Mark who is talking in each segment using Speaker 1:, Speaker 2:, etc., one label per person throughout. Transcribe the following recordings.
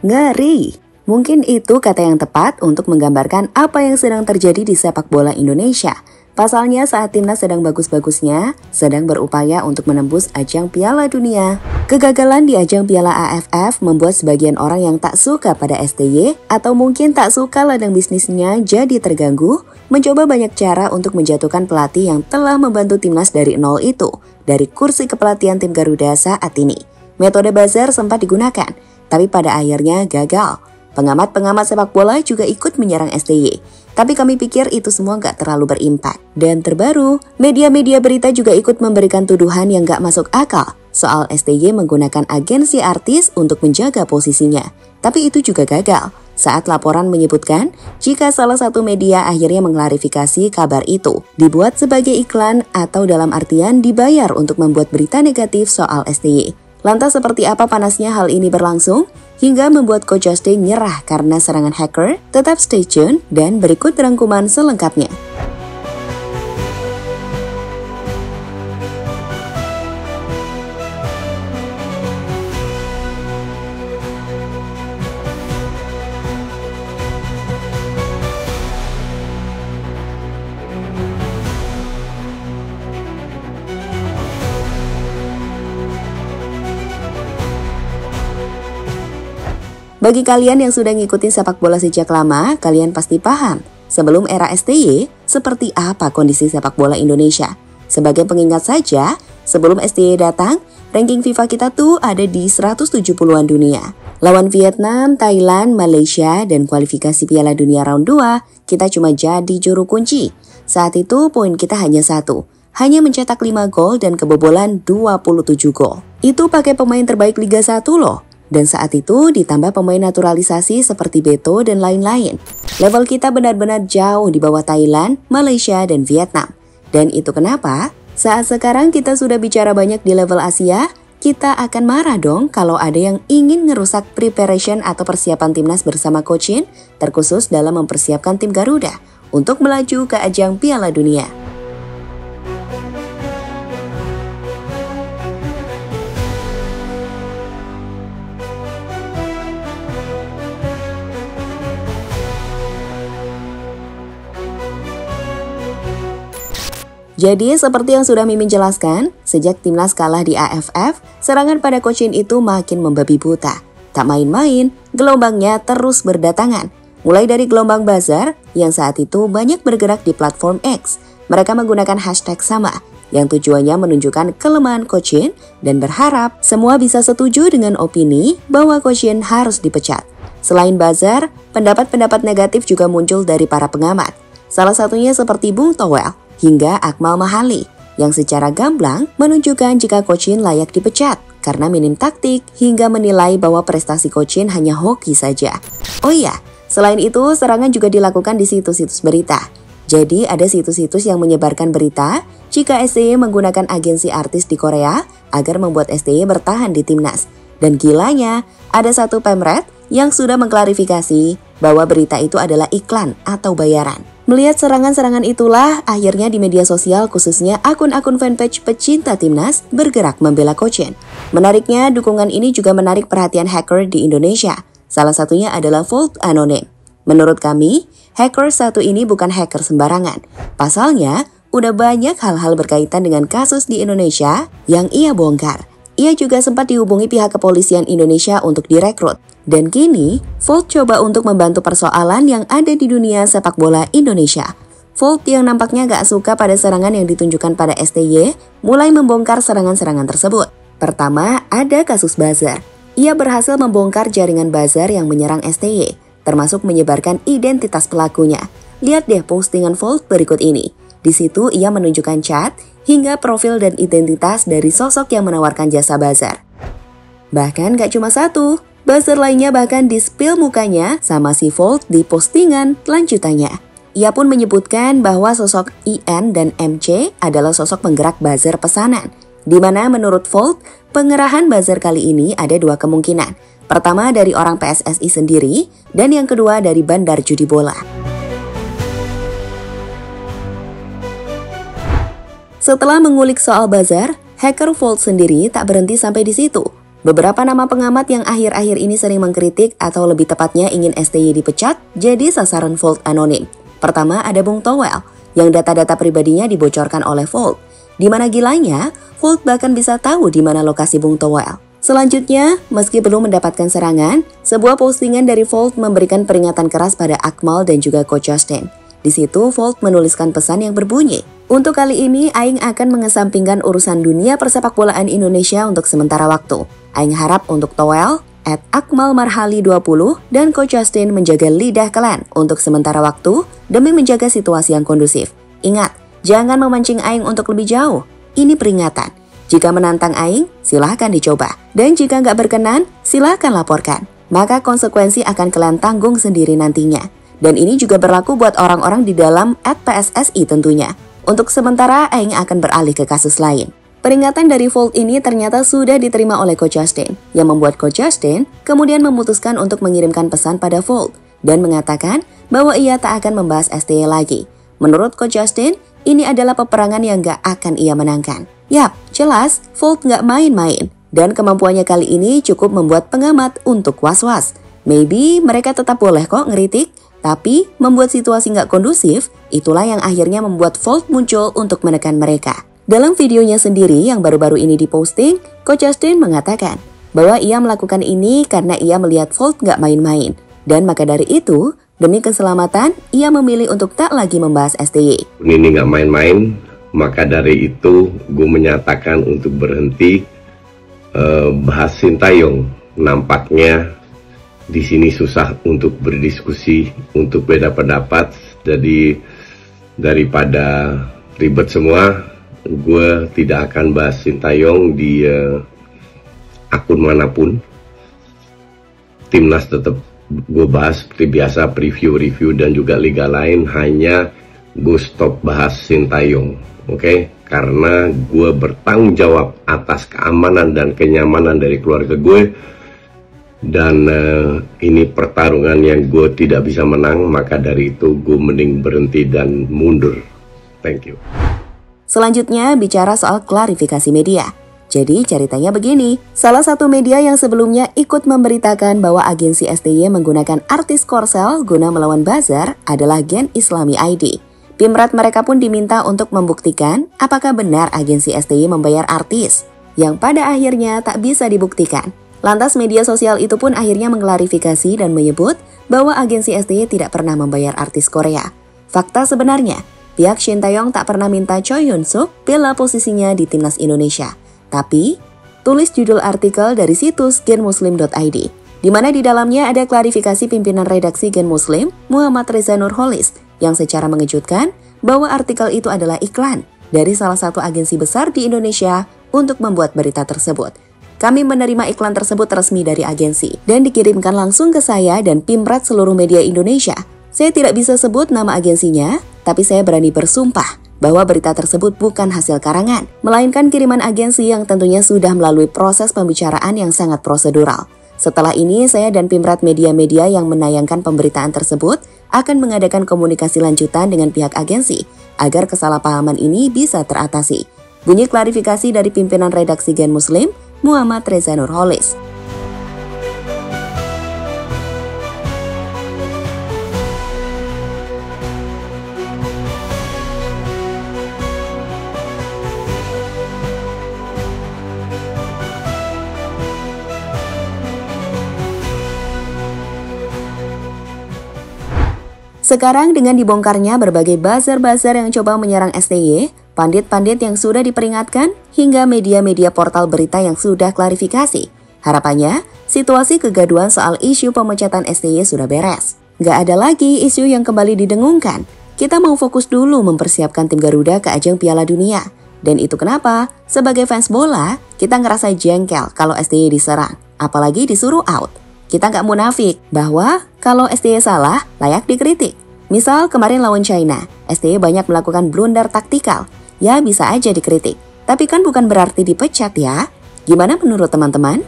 Speaker 1: Ngeri! Mungkin itu kata yang tepat untuk menggambarkan apa yang sedang terjadi di sepak bola Indonesia. Pasalnya saat timnas sedang bagus-bagusnya, sedang berupaya untuk menembus ajang Piala Dunia. Kegagalan di ajang Piala AFF membuat sebagian orang yang tak suka pada STY atau mungkin tak suka ladang bisnisnya jadi terganggu, mencoba banyak cara untuk menjatuhkan pelatih yang telah membantu timnas dari nol itu, dari kursi kepelatihan tim Garuda saat ini. Metode buzzer sempat digunakan, tapi pada akhirnya gagal. Pengamat-pengamat sepak bola juga ikut menyerang STY. Tapi kami pikir itu semua gak terlalu berimpak. Dan terbaru, media-media berita juga ikut memberikan tuduhan yang gak masuk akal soal STY menggunakan agensi artis untuk menjaga posisinya. Tapi itu juga gagal saat laporan menyebutkan jika salah satu media akhirnya mengklarifikasi kabar itu dibuat sebagai iklan atau dalam artian dibayar untuk membuat berita negatif soal STY. Lantas seperti apa panasnya hal ini berlangsung? Hingga membuat Coach Justin nyerah karena serangan hacker? Tetap stay tune dan berikut rangkuman selengkapnya. Bagi kalian yang sudah ngikutin sepak bola sejak lama, kalian pasti paham sebelum era STY seperti apa kondisi sepak bola Indonesia. Sebagai pengingat saja, sebelum STY datang, ranking FIFA kita tuh ada di 170-an dunia. Lawan Vietnam, Thailand, Malaysia, dan kualifikasi Piala Dunia round 2, kita cuma jadi juru kunci. Saat itu poin kita hanya 1, hanya mencetak 5 gol dan kebobolan 27 gol. Itu pakai pemain terbaik Liga 1 loh. Dan saat itu ditambah pemain naturalisasi seperti Beto dan lain-lain. Level kita benar-benar jauh di bawah Thailand, Malaysia, dan Vietnam. Dan itu kenapa saat sekarang kita sudah bicara banyak di level Asia, kita akan marah dong kalau ada yang ingin ngerusak preparation atau persiapan timnas bersama Coach Shin, terkhusus dalam mempersiapkan tim Garuda untuk melaju ke ajang Piala Dunia. Jadi seperti yang sudah Mimin jelaskan, sejak timnas kalah di AFF, serangan pada Coach Shin itu makin membabi buta. Tak main-main, gelombangnya terus berdatangan. Mulai dari gelombang buzzer yang saat itu banyak bergerak di platform X. Mereka menggunakan hashtag sama, yang tujuannya menunjukkan kelemahan Coach Shin dan berharap semua bisa setuju dengan opini bahwa Coach Shin harus dipecat. Selain buzzer, pendapat-pendapat negatif juga muncul dari para pengamat. Salah satunya seperti Bung Towel hingga Akmal Mahali yang secara gamblang menunjukkan jika Coach Shin layak dipecat karena minim taktik hingga menilai bahwa prestasi Coach Shin hanya hoki saja. Oh iya, selain itu serangan juga dilakukan di situs-situs berita. Jadi ada situs-situs yang menyebarkan berita jika STY menggunakan agensi artis di Korea agar membuat STY bertahan di timnas. Dan gilanya, ada satu pemret yang sudah mengklarifikasi bahwa berita itu adalah iklan atau bayaran. Melihat serangan-serangan itulah, akhirnya di media sosial khususnya akun-akun fanpage pecinta timnas bergerak membela Coach Shin. Menariknya, dukungan ini juga menarik perhatian hacker di Indonesia. Salah satunya adalah Volt Anonim. Menurut kami, hacker satu ini bukan hacker sembarangan. Pasalnya, udah banyak hal-hal berkaitan dengan kasus di Indonesia yang ia bongkar. Ia juga sempat dihubungi pihak kepolisian Indonesia untuk direkrut. Dan kini, Volt coba untuk membantu persoalan yang ada di dunia sepak bola Indonesia. Volt yang nampaknya gak suka pada serangan yang ditunjukkan pada STY, mulai membongkar serangan-serangan tersebut. Pertama, ada kasus buzzer. Ia berhasil membongkar jaringan buzzer yang menyerang STY, termasuk menyebarkan identitas pelakunya. Lihat deh postingan Volt berikut ini. Di situ ia menunjukkan chat hingga profil dan identitas dari sosok yang menawarkan jasa buzzer. Bahkan gak cuma satu, buzzer lainnya bahkan di-spill mukanya sama si Volt di postingan lanjutannya. Ia pun menyebutkan bahwa sosok IN dan MC adalah sosok penggerak buzzer pesanan, di mana menurut Volt, pengerahan buzzer kali ini ada dua kemungkinan. Pertama dari orang PSSI sendiri, dan yang kedua dari bandar judi bola. Setelah mengulik soal buzzer, hacker Volt sendiri tak berhenti sampai di situ. Beberapa nama pengamat yang akhir-akhir ini sering mengkritik atau lebih tepatnya ingin STY dipecat jadi sasaran Volt anonim. Pertama ada Bung Toel, yang data-data pribadinya dibocorkan oleh Volt. Di mana gilanya, Volt bahkan bisa tahu di mana lokasi Bung Toel. Selanjutnya, meski belum mendapatkan serangan, sebuah postingan dari Volt memberikan peringatan keras pada Akmal dan juga Coach Justin. Di situ, Volt menuliskan pesan yang berbunyi, "Untuk kali ini, Aing akan mengesampingkan urusan dunia persepakbolaan Indonesia untuk sementara waktu. Aing harap untuk Toel, @akmalmarhali20, dan Coach Justin menjaga lidah kalian untuk sementara waktu demi menjaga situasi yang kondusif. Ingat, jangan memancing Aing untuk lebih jauh. Ini peringatan. Jika menantang Aing, silahkan dicoba. Dan jika nggak berkenan, silahkan laporkan. Maka konsekuensi akan kalian tanggung sendiri nantinya. Dan ini juga berlaku buat orang-orang di dalam @PSSI tentunya. Untuk sementara, Aing akan beralih ke kasus lain." Peringatan dari Volt ini ternyata sudah diterima oleh Coach Justin, yang membuat Coach Justin kemudian memutuskan untuk mengirimkan pesan pada Volt dan mengatakan bahwa ia tak akan membahas STY lagi. Menurut Coach Justin, ini adalah peperangan yang gak akan ia menangkan. Yap, jelas Volt gak main-main, dan kemampuannya kali ini cukup membuat pengamat untuk was-was. Maybe mereka tetap boleh kok ngeritik, tapi membuat situasi gak kondusif, itulah yang akhirnya membuat Volt muncul untuk menekan mereka. Dalam videonya sendiri yang baru-baru ini diposting, Coach Justin mengatakan bahwa ia melakukan ini karena ia melihat Volt gak main-main. Dan maka dari itu, demi keselamatan, ia memilih untuk tak lagi membahas STY.
Speaker 2: Ini gak main-main, maka dari itu gue menyatakan untuk berhenti bahas Sintayong. Nampaknya di sini susah untuk berdiskusi, untuk beda pendapat. Jadi daripada ribet semua, gue tidak akan bahas Sintayong di akun manapun. Timnas tetap gue bahas seperti biasa, preview dan juga liga lain. Hanya gue stop bahas Sintayong, oke? Karena gue bertanggung jawab atas keamanan dan kenyamanan dari keluarga gue. Dan ini pertarungan yang gue tidak bisa menang, maka dari itu gue mending berhenti dan mundur. Thank you.
Speaker 1: Selanjutnya bicara soal klarifikasi media. Jadi ceritanya begini, salah satu media yang sebelumnya ikut memberitakan bahwa agensi STY menggunakan artis Korsel guna melawan buzzer adalah Gen Islami ID. Pimret mereka pun diminta untuk membuktikan apakah benar agensi STY membayar artis, yang pada akhirnya tak bisa dibuktikan. Lantas media sosial itu pun akhirnya mengklarifikasi dan menyebut bahwa agensi STY tidak pernah membayar artis Korea. Fakta sebenarnya, pihak Shin Tae-yong tak pernah minta Choi Hyun-suk bela posisinya di timnas Indonesia. Tapi, tulis judul artikel dari situs genmuslim.id, di mana di dalamnya ada klarifikasi pimpinan redaksi Gen Muslim, Muhammad Reza Nurholis, yang secara mengejutkan bahwa artikel itu adalah iklan dari salah satu agensi besar di Indonesia untuk membuat berita tersebut. Kami menerima iklan tersebut resmi dari agensi dan dikirimkan langsung ke saya dan Pimret seluruh media Indonesia. Saya tidak bisa sebut nama agensinya, tapi saya berani bersumpah bahwa berita tersebut bukan hasil karangan, melainkan kiriman agensi yang tentunya sudah melalui proses pembicaraan yang sangat prosedural. Setelah ini, saya dan Pimret media-media yang menayangkan pemberitaan tersebut akan mengadakan komunikasi lanjutan dengan pihak agensi agar kesalahpahaman ini bisa teratasi. Bunyi klarifikasi dari pimpinan redaksi Gen Muslim, Muhammad Reza Nurholis. Sekarang dengan dibongkarnya berbagai buzzer-buzzer yang coba menyerang STY, pandit-pandit yang sudah diperingatkan, hingga media-media portal berita yang sudah klarifikasi. Harapannya, situasi kegaduhan soal isu pemecatan STY sudah beres. Gak ada lagi isu yang kembali didengungkan. Kita mau fokus dulu mempersiapkan tim Garuda ke ajang Piala Dunia. Dan itu kenapa, sebagai fans bola, kita ngerasa jengkel kalau STY diserang, apalagi disuruh out. Kita nggak munafik bahwa kalau STY salah, layak dikritik. Misal kemarin lawan China, STY banyak melakukan blunder taktikal. Ya bisa aja dikritik, tapi kan bukan berarti dipecat ya. Gimana menurut teman-teman?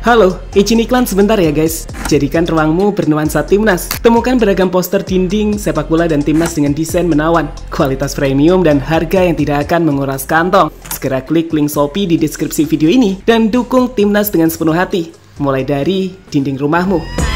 Speaker 3: Halo, izin iklan sebentar ya guys. Jadikan ruangmu bernuansa timnas. Temukan beragam poster dinding sepak bola dan timnas dengan desain menawan, kualitas premium dan harga yang tidak akan menguras kantong. Segera klik link Shopee di deskripsi video ini dan dukung timnas dengan sepenuh hati. Mulai dari dinding rumahmu.